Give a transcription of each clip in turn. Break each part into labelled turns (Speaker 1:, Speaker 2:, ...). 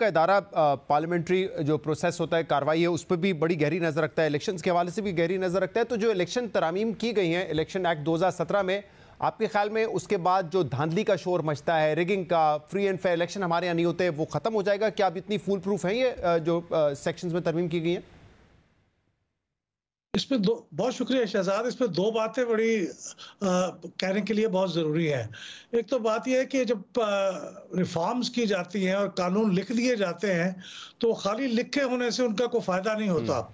Speaker 1: का इदारा पार्लियामेंट्री जो प्रोसेस होता है, कार्रवाई है, उस पर भी बड़ी गहरी नज़र रखता है, इलेक्शंस के हवाले से भी गहरी नज़र रखता है। तो जो इलेक्शन तरामीम की गई हैं इलेक्शन एक्ट 2017 में, आपके ख्याल में उसके बाद जो धांधली का शोर मचता है, रिगिंग का, फ्री एंड फेयर इलेक्शन हमारे यहाँ नहीं होते, वो ख़त्म हो जाएगा? क्या अब इतनी फूल प्रूफ है ये जो सेक्शंस में तरमीम की गई हैं?
Speaker 2: इसमें दो बहुत शुक्रिया शहजाद। इसमें दो बातें बड़ी कहने के लिए बहुत ज़रूरी है। एक तो बात यह है कि जब रिफॉर्म्स की जाती हैं और कानून लिख दिए जाते हैं तो खाली लिखे होने से उनका कोई फ़ायदा नहीं होता।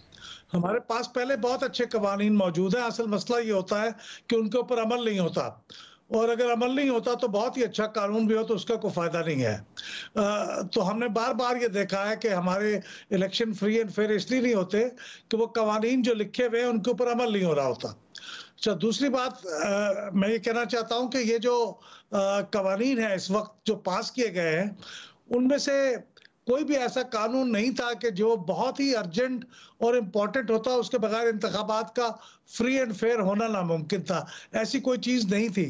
Speaker 2: हमारे पास पहले बहुत अच्छे कवानीन मौजूद हैं। असल मसला ये होता है कि उनके ऊपर अमल नहीं होता, और अगर अमल नहीं होता तो बहुत ही अच्छा कानून भी हो तो उसका कोई फ़ायदा नहीं है। तो हमने बार बार ये देखा है कि हमारे इलेक्शन फ्री एंड फेयर इसलिए नहीं होते कि वो कवानीन जो लिखे हुए हैं उनके ऊपर अमल नहीं हो रहा होता। अच्छा, दूसरी बात मैं ये कहना चाहता हूँ कि ये जो कवानीन है इस वक्त जो पास किए गए हैं, उनमें से कोई भी ऐसा कानून नहीं था कि जो बहुत ही अर्जेंट और इम्पोर्टेंट होता, उसके बगैर इंतखाबात का फ्री एंड फेयर होना नामुमकिन था। ऐसी कोई चीज़ नहीं थी,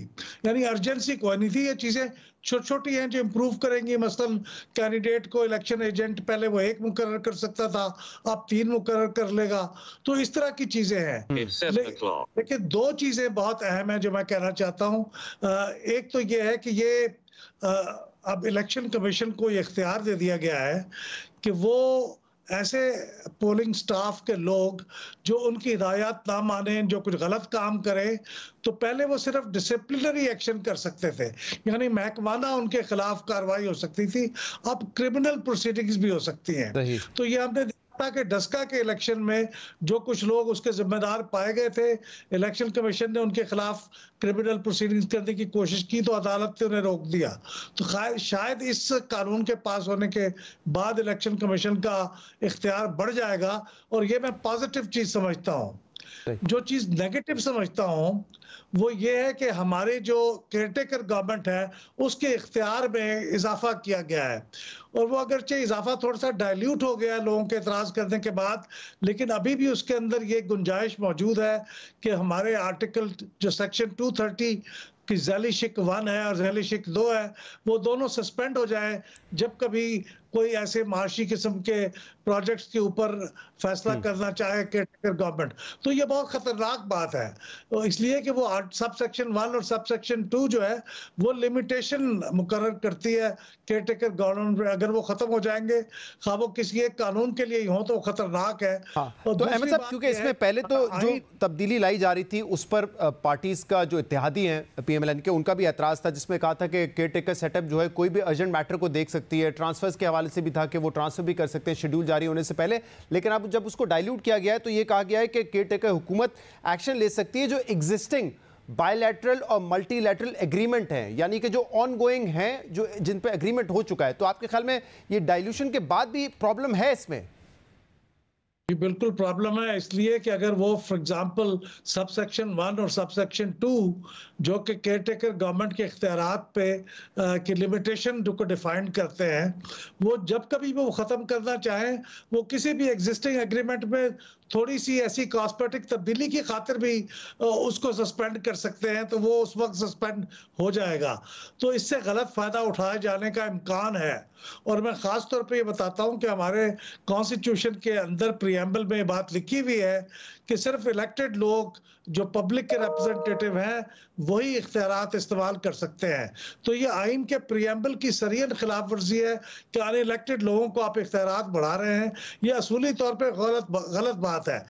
Speaker 2: यानी अर्जेंसी कोई नहीं थी। ये चीज़ें छोटी छोटी हैं जो इम्प्रूव करेंगी। मसलन कैंडिडेट को इलेक्शन एजेंट पहले वो एक मुकर्रर कर सकता था, अब 3 मुकर्रर कर लेगा। तो इस तरह की चीज़ें हैं। लेकिन दो चीज़ें बहुत अहम हैं जो मैं कहना चाहता हूँ। एक तो ये है कि ये अब इलेक्शन कमीशन को ये इख्तियार दे दिया गया है कि वो ऐसे पोलिंग स्टाफ के लोग जो उनकी हिदायत ना माने, जो कुछ गलत काम करें, तो पहले वो सिर्फ डिसिप्लिनरी एक्शन कर सकते थे, यानी महकमाना उनके खिलाफ कार्रवाई हो सकती थी। अब क्रिमिनल प्रोसीडिंग्स भी हो सकती हैं। तो ये हमने कि डस्का के इलेक्शन में जो कुछ लोग उसके जिम्मेदार पाए गए थे, इलेक्शन कमीशन ने उनके खिलाफ क्रिमिनल प्रोसीडिंग्स करने की कोशिश की तो अदालत ने उन्हें रोक दिया। तो शायद इस कानून के पास होने के बाद इलेक्शन कमीशन का इख्तियार बढ़ जाएगा, और ये मैं पॉजिटिव चीज समझता हूँ। जो चीज नेगेटिव समझता हूँ वो ये है कि हमारे जो केयरटेकर गवर्नमेंट है उसके इख्तियार में इजाफा किया गया है, और वो अगरचे इजाफा थोड़ा सा डाइल्यूट हो गया है लोगों के एतराज करने के बाद, लेकिन अभी भी उसके अंदर ये गुंजाइश मौजूद है कि हमारे आर्टिकल जो सेक्शन 230 की झैली शिक 1 है और झैली शिक 2 है, वो दोनों सस्पेंड हो जाए जब कभी कोई ऐसे माशी किस्म के प्रोजेक्ट्स के ऊपर फैसला करना चाहे केयरटेकर गवर्नमेंट। तो ये बहुत खतरनाक बात है, तो इसलिए कि वो सब सेक्शन 1 और सब सेक्शन 2 जो है वो लिमिटेशन मुकर्रर करती है केयरटेकर गवर्नमेंट। अगर वो खत्म हो जाएंगे, खा वो किसी एक कानून के लिए ही हो, तो वो खतरनाक है।
Speaker 1: तो अहमद साहब, क्योंकि इसमें पहले तो जो तब्दीली लाई जा रही थी उस पर पार्टीज का जो इत्तेहादी हैं PMLN के, उनका भी एतराज था, जिसमें कहा था कि केयरटेकर सेटअप जो है कोई भी अर्जेंट मैटर को देख सकती है। ट्रांसफर्स के हवाले से भी था कि वो ट्रांसफर भी कर सकते हैं शेड्यूल जारी होने से पहले। लेकिन अब जब उसको डाइल्यूट किया गया है तो ये कहा गया है कि केयरटेकर हुकूमत एक्शन ले सकती है जो एग्जिस्टिंग बायलैटरल और मल्टीलैटरल एग्रीमेंट हैं, यानी कि जो ऑनगोइंग हैं, जो जिन पे एग्रीमेंट हो चुका है। तो आपके ख्याल में ये डाइल्यूशन के बाद भी प्रॉब्लम है इसमें?
Speaker 2: बिल्कुल प्रॉब्लम है, इसलिए कि अगर वो फॉर एग्जांपल सब सेक्शन 1 और सब सेक्शन 2 जो कि केयरटेकर गवर्नमेंट के इख्तियारात पे की लिमिटेशन जो को डिफाइन करते हैं, वो जब कभी वो ख़त्म करना चाहें, वो किसी भी एग्जिस्टिंग एग्रीमेंट में थोड़ी सी ऐसी कॉस्मेटिक तब्दीली की खातिर भी उसको सस्पेंड कर सकते हैं, तो वो उस वक्त सस्पेंड हो जाएगा। तो इससे गलत फ़ायदा उठाए जाने का इम्कान है। और मैं ख़ास तौर पे ये बताता हूँ कि हमारे कॉन्स्टिट्यूशन के अंदर प्रीएम्बल में बात लिखी हुई है कि सिर्फ इलेक्टेड लोग जो पब्लिक के रिप्रेजेंटेटिव हैं वही इख्तियारात इस्तेमाल कर सकते हैं। तो ये आइन के प्रीएम्बल की सरियन खिलाफ वर्जी है कि अनइलेक्टेड लोगों को आप इख्तियारात बढ़ा रहे हैं। ये असूली तौर पर गलत बात है।